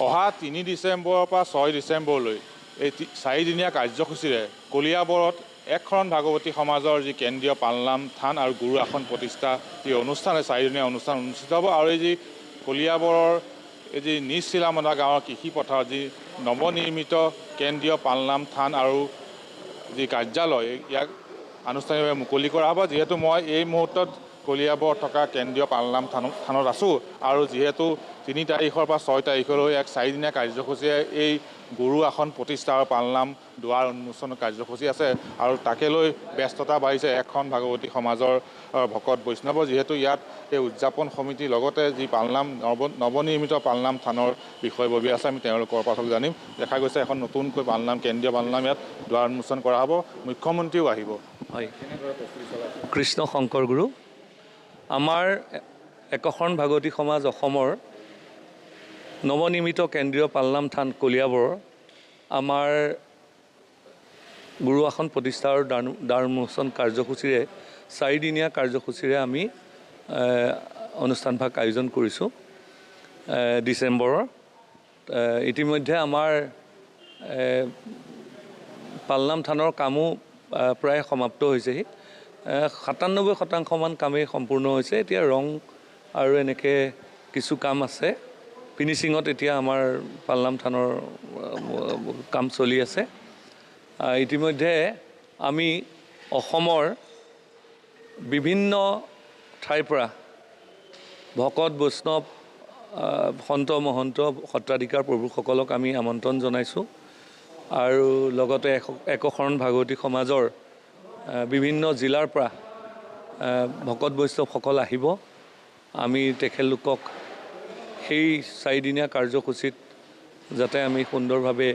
অহা 3 ডিচেম্বৰৰ পৰা 6 ডিচেম্বৰলৈ এই 4দিনীয়া কাৰ্যসূচীৰে কলিয়াবৰত একশৰণ ভাগৱতী সমাজৰ যি কেন্দ্ৰীয় পালনাম থান আৰু গুৰু আসন প্ৰতিষ্ঠা যি অনুষ্ঠান 4দিনীয়া অনুষ্ঠান অনুষ্ঠিত হ'ব। আৰু এই যি কলিয়াবৰৰ এই যি নিজ চিলামদা গাঁৱৰ কৃষি পথাৰত যি নৱনিৰ্মিত কেন্দ্ৰীয় পালনাম থান আৰু যি কাৰ্যালয় ইয়াক আনুষ্ঠানিকভাৱে মুকলি কৰা হ'ব। যিহেতু মই এই মুহূৰ্তত কলিয়াবৰত থকা কেন্দ্ৰীয় পালনাম থানত আছোঁ আৰু যিহেতু 3 তাৰিখৰ পৰা 6 তাৰিখলৈ এক 4দিনীয়া কাৰ্যসূচীৰে এই গুৰু আসন প্ৰতিষ্ঠা আৰু পালনাম দুৱাৰ উন্মোচন কাৰ্যসূচী আছে আৰু তাকে লৈ ব্যস্ততা বাঢ়িছে একশৰণ ভাগৱতী সমাজৰ ভকত বৈষ্ণৱ। যিহেতু ইয়াত এই উদযাপন সমিতিৰ লগতে যি পালনাম নৱনিৰ্মিত পালনাম থানৰ বিষয়ববীয়া আছে আমি তেওঁলোকৰ পৰা জানিম। দেখা গৈছে এখন নতুনকৈ পালনাম কেন্দ্ৰীয় পালনাম ইয়াত দুৱাৰ উন্মোচন কৰা হ'ব, মুখ্যমন্ত্ৰীও আহিব। হয়, কৃষ্ণ শংকৰ গুৰু আমাৰ একশৰণ ভাগৱতী সমাজ অসমৰ নৱনিৰ্মিত কেন্দ্ৰীয় পালনাম থান কলিয়াবৰৰ আমাৰ গুৰু আসন প্ৰতিষ্ঠা আৰু দ্বাৰ উন্মোচন কাৰ্যসূচীৰে 4দিনীয়া কাৰ্যসূচীৰে আমি অনুষ্ঠানভাগ আয়োজন কৰিছোঁ ডিচেম্বৰৰ। ইতিমধ্যে আমাৰ পালনাম থানৰ কামো প্ৰায় সমাপ্ত হৈছেহি। 97% কামেই সম্পূৰ্ণ হৈছে। এতিয়া ৰং আৰু এনেকৈ কিছু কাম আছে। ফিনিচিঙত এতিয়া আমাৰ পালনাম থানৰ কাম চলি আছে। ইতিমধ্যে আমি অসমৰ বিভিন্ন ঠাইৰ পৰা ভকত বৈষ্ণৱ সন্ত মহন্ত সত্ৰাধিকাৰ প্ৰভুসকলক আমি আমন্ত্ৰণ জনাইছোঁ আৰু লগতে একশৰণ ভাগৱতী সমাজৰ বিভিন্ন জিলাৰ পৰা ভকত বৈষ্ণৱসকল আহিব। আমি তেখেতলোকক সেই 4দিনীয়া কাৰ্যসূচীত যাতে আমি সুন্দৰভাৱে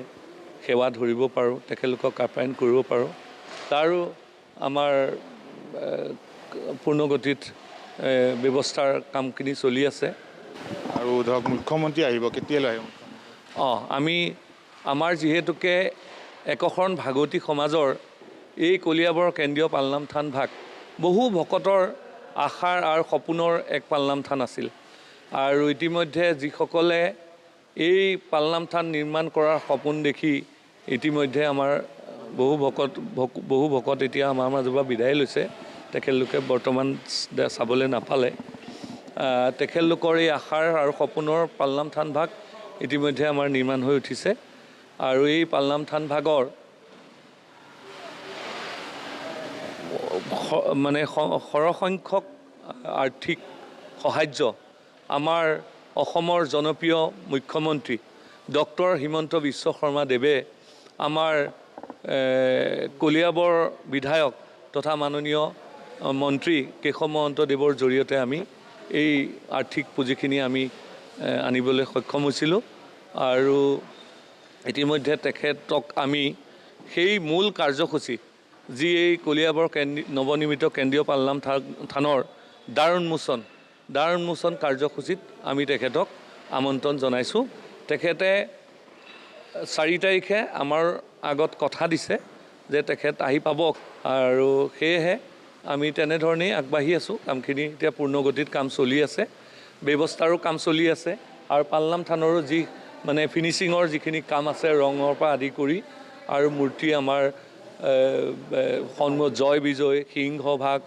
সেৱা ধৰিব পাৰোঁ, তেখেতলোকক আপ্যায়ন কৰিব পাৰোঁ, তাৰো আমাৰ পূৰ্ণগতিত ব্যৱস্থাৰ কামখিনি চলি আছে। আৰু ধৰক মুখ্যমন্ত্ৰী আহিব, কেতিয়ালৈ আহিব? আমি আমাৰ যিহেতুকে একশৰণ ভাগৱতী সমাজৰ এই কলিয়াবৰ কেন্দ্ৰীয় পালনাম থান ভাগ বহু ভকতৰ আশাৰ আৰু সপোনৰ এক পালনাম থান আছিল আৰু ইতিমধ্যে যিসকলে এই পালনাম থান নিৰ্মাণ কৰাৰ সপোন দেখি ইতিমধ্যে আমাৰ বহু ভকত এতিয়া আমাৰ মাজৰ পৰা বিদায় লৈছে। তেখেতলোকে বৰ্তমান চাবলৈ নাপালে। তেখেতলোকৰ এই আশাৰ আৰু সপোনৰ পালনাম থান ভাগ ইতিমধ্যে আমাৰ নিৰ্মাণ হৈ উঠিছে আৰু এই পালনাম থান ভাগৰ মানে সৰহসংখ্যক আৰ্থিক সাহায্য আমাৰ অসমৰ জনপ্ৰিয় মুখ্যমন্ত্ৰী ডক্টৰ হিমন্ত বিশ্ব শৰ্মা দেৱে আমাৰ কলিয়াবৰ বিধায়ক তথা মাননীয় মন্ত্ৰী কেশৱ মহন্ত দেৱৰ জৰিয়তে আমি এই আৰ্থিক পুঁজিখিনি আমি আনিবলৈ সক্ষম হৈছিলোঁ আৰু ইতিমধ্যে তেখেতক আমি সেই মূল কাৰ্যসূচী যি এই কলিয়াবৰ নৱনিৰ্মিত কেন্দ্ৰীয় পালনাম থানৰ দ্বাৰ উন্মোচন কাৰ্যসূচীত আমি তেখেতক আমন্ত্ৰণ জনাইছোঁ। তেখেতে 4 তাৰিখে আমাৰ আগত কথা দিছে যে তেখেত আহি পাব আৰু সেয়েহে আমি তেনেধৰণেই আগবাঢ়ি আছোঁ। কামখিনি এতিয়া পূৰ্ণগতিত কাম চলি আছে, ব্যৱস্থাৰো কাম চলি আছে আৰু পালনাম থানৰো যি মানে ফিনিচিঙৰ যিখিনি কাম আছে ৰঙৰ পৰা আদি কৰি আৰু মূৰ্তি আমাৰ জয় বিজয় সিংহ ভাগ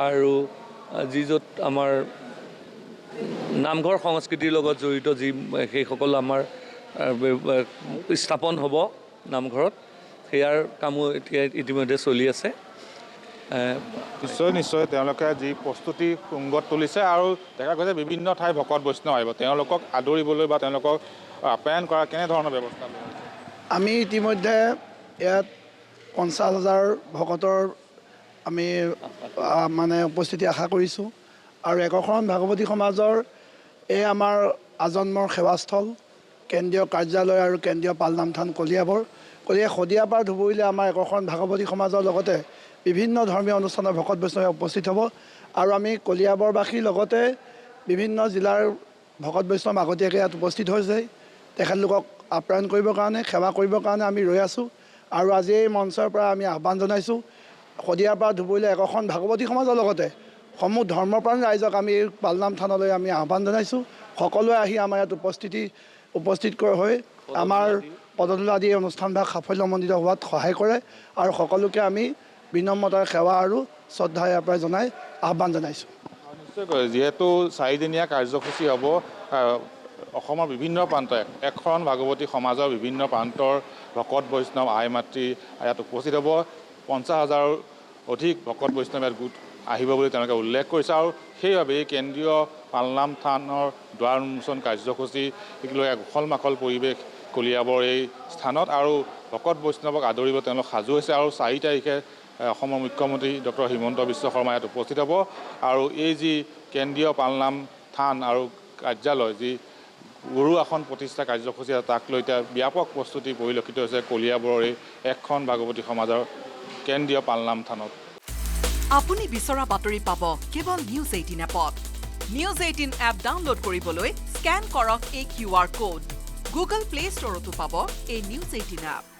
আৰু যি য'ত আমাৰ নামঘৰ সংস্কৃতিৰ লগত জড়িত যি সেইসকল আমাৰ স্থাপন হ'ব নামঘৰত, সেয়াৰ কামো এতিয়া ইতিমধ্যে চলি আছে। নিশ্চয় তেওঁলোকে যি প্ৰস্তুতি তুংগত তুলিছে আৰু দেখা গৈছে বিভিন্ন ঠাই ভকত বৈষ্ণৱ আহিব, তেওঁলোকক আদৰিবলৈ বা তেওঁলোকক আপ্যায়ন কৰা কেনেধৰণৰ ব্যৱস্থা? আমি ইতিমধ্যে ইয়াত 50,000 ভকতৰ আমি মানে উপস্থিতি আশা কৰিছোঁ আৰু একশৰণ ভাগৱতী সমাজৰ এই আমাৰ আজন্মৰ সেৱাস্থল কেন্দ্ৰীয় কাৰ্যালয় আৰু কেন্দ্ৰীয় পালনাম থান কলিয়াবৰ শদিয়াপাৰ ধুবুৰীলৈ আমাৰ একশৰণ ভাগৱতী সমাজৰ লগতে বিভিন্ন ধৰ্মীয় অনুষ্ঠানৰ ভকত বৈষ্ণৱে উপস্থিত হ'ব আৰু আমি কলিয়াবৰবাসীৰ লগতে বিভিন্ন জিলাৰ ভকত বৈষ্ণৱ আগতীয়াকৈ ইয়াত উপস্থিত হৈছে। তেখেতলোকক আপ্যায়ন কৰিবৰ কাৰণে সেৱা কৰিবৰ কাৰণে আমি ৰৈ আছোঁ আৰু আজি এই মঞ্চৰ পৰা আমি আহ্বান জনাইছোঁ শদিয়াৰ পৰা ধুবুৰীলৈ একশৰণ ভাগৱতী সমাজৰ লগতে সমূহ ধৰ্মপ্ৰাণ ৰাইজক আমি এই পালনাম থানলৈ আমি আহ্বান জনাইছোঁ। সকলোৱে আহি আমাৰ ইয়াত উপস্থিতি উপস্থিত হৈ আমাৰ পদধূলা দি অনুষ্ঠানভাগ সাফল্যমণ্ডিত হোৱাত সহায় কৰে আৰু সকলোকে আমি বিনম্ৰতাৰ সেৱা আৰু শ্ৰদ্ধা ইয়াৰ পৰা জনাই আহ্বান জনাইছোঁ। নিশ্চয়কৈ যিহেতু 4দিনীয়া কাৰ্যসূচী হ'ব, অসমৰ বিভিন্ন প্ৰান্তত একশৰণ ভাগৱতী সমাজৰ বিভিন্ন প্ৰান্তৰ ভকত বৈষ্ণৱ আই মাতৃ ইয়াত উপস্থিত হ'ব। 50,000 অধিক ভকত বৈষ্ণৱ ইয়াত গোট আহিব বুলি তেওঁলোকে উল্লেখ কৰিছে আৰু সেইবাবে এই কেন্দ্ৰীয় পালনাম থানৰ দুৱাৰ উন্মোচন কাৰ্যসূচী লৈ এক উখল মাখল পৰিৱেশ কলিয়াবৰ এই স্থানত আৰু ভকত বৈষ্ণৱক আদৰিব তেওঁলোক সাজু হৈছে আৰু 4 তাৰিখে অসমৰ মুখ্যমন্ত্ৰী ডক্টৰ হিমন্ত বিশ্ব শৰ্মা ইয়াত উপস্থিত হ'ব আৰু এই যি কেন্দ্ৰীয় পালনাম থান আৰু কাৰ্যালয় যি গুৰু আসন প্ৰতিষ্ঠা কাৰ্যসূচী তাক লৈ এতিয়া ব্যাপক প্ৰস্তুতি পৰিলক্ষিত হৈছে কলিয়াবৰৰ এই একশৰণ ভাগৱতী সমাজৰ কেন্দ্ৰীয় পালনাম থানত। আপুনি বিচৰা বাতৰি পাব কেৱল নিউজ 18 এপত। নিউজ 18 এপ ডাউনলোড কৰিবলৈ স্কেন কৰক এই QR কোড। গুগল প্লে ষ্টৰতো পাব এই নিউজ 18 এপ।